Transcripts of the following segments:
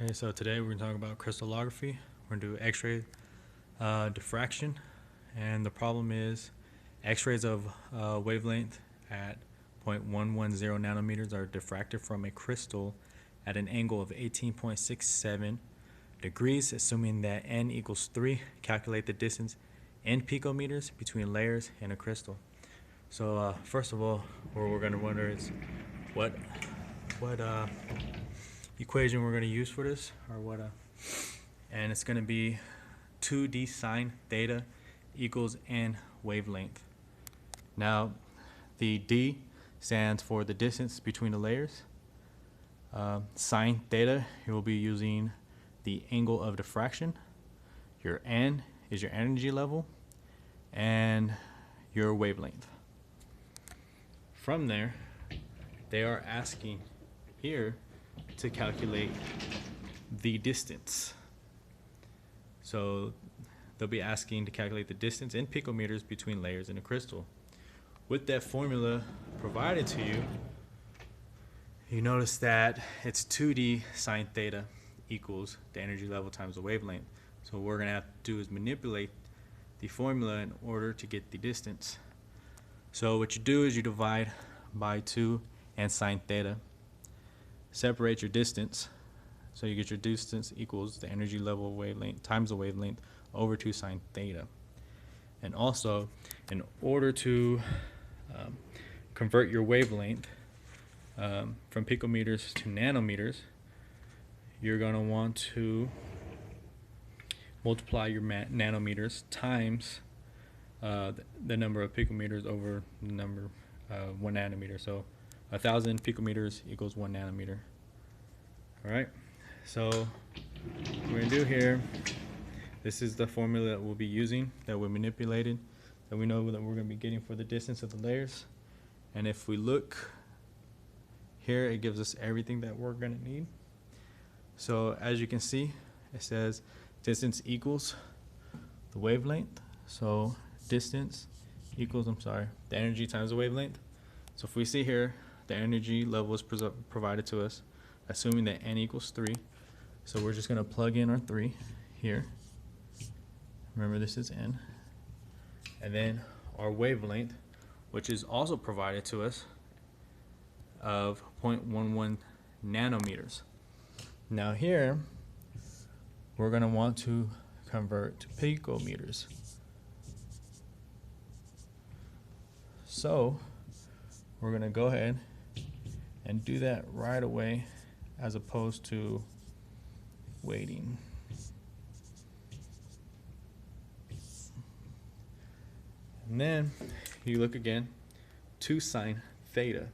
Okay, so today we're going to talk about crystallography. We're going to do X-ray diffraction, and the problem is X-rays of wavelength at 0.110 nanometers are diffracted from a crystal at an angle of 18.67 degrees, assuming that n equals 3. Calculate the distance in picometers between layers in a crystal. So first of all, what we're going to wonder is what equation we're going to use for this, and it's going to be 2d sine theta equals n wavelength. Now the d stands for the distance between the layers. Sine theta, you will be using the angle of diffraction. Your n is your energy level and your wavelength. From there, they are asking here to calculate the distance. So they'll be asking to calculate the distance in picometers between layers in a crystal. With that formula provided to you, you notice that it's 2d sine theta equals the energy level times the wavelength. So what we're going to have to do is manipulate the formula in order to get the distance. So what you do is you divide by 2 and sine theta. Separate your distance, so you get your distance equals the energy level wavelength times the wavelength over 2 sine theta. And also, in order to convert your wavelength from picometers to nanometers, you're going to want to multiply your nanometers times the number of picometers over the number 1 nanometer. So 1,000 picometers equals 1 nanometer. All right, so what we're going to do here, this is the formula that we'll be using, that we manipulated, that we know that we're going to be getting for the distance of the layers. And if we look here, it gives us everything that we're going to need. So as you can see, it says distance equals the wavelength. So distance equals, the energy times the wavelength. So if we see here, the energy level is provided to us, assuming that n equals 3. So we're just going to plug in our 3 here. Remember, this is n. And then our wavelength, which is also provided to us, of 0.11 nanometers. Now here, we're going to want to convert to picometers. So we're going to go ahead and do that right away, as opposed to waiting. And then you look again, 2 sine theta,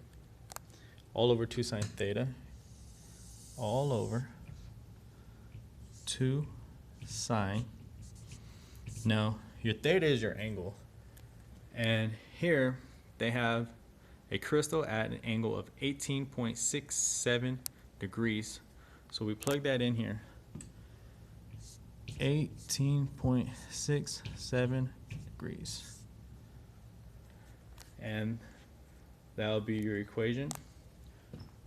all over 2 sine theta, all over 2 sine. Now your theta is your angle, and here they have a crystal at an angle of 18.67 degrees. So we plug that in here. 18.67 degrees. And that'll be your equation.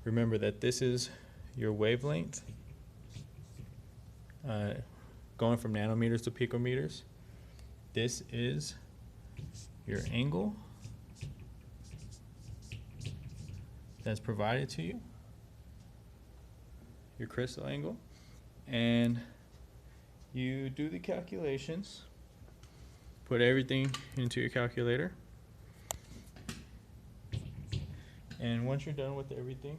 Remember that this is your wavelength, going from nanometers to picometers. This is your angle that's provided to you, your crystal angle, and you do the calculations, put everything into your calculator, and once you're done with everything,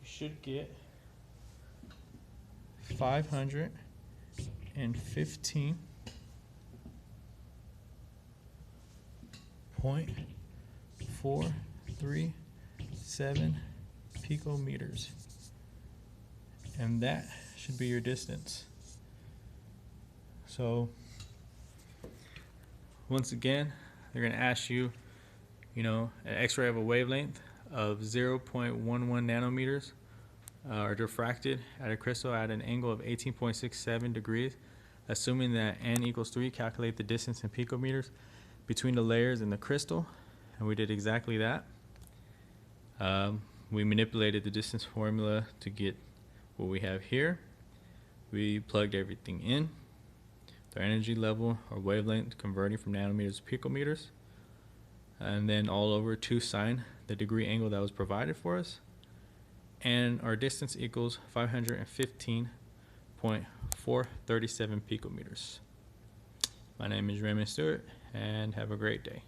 you should get 515.437 picometers, and that should be your distance. So once again, they're going to ask you, an X-ray of a wavelength of 0.11 nanometers are diffracted at a crystal at an angle of 18.67 degrees, assuming that n equals 3. Calculate the distance in picometers between the layers in the crystal, and we did exactly that. We manipulated the distance formula to get what we have here. we plugged everything in. Their energy level or wavelength converting from nanometers to picometers. And then all over to sine the degree angle that was provided for us. And our distance equals 515.437 picometers. My name is Raymond Stewart, and have a great day.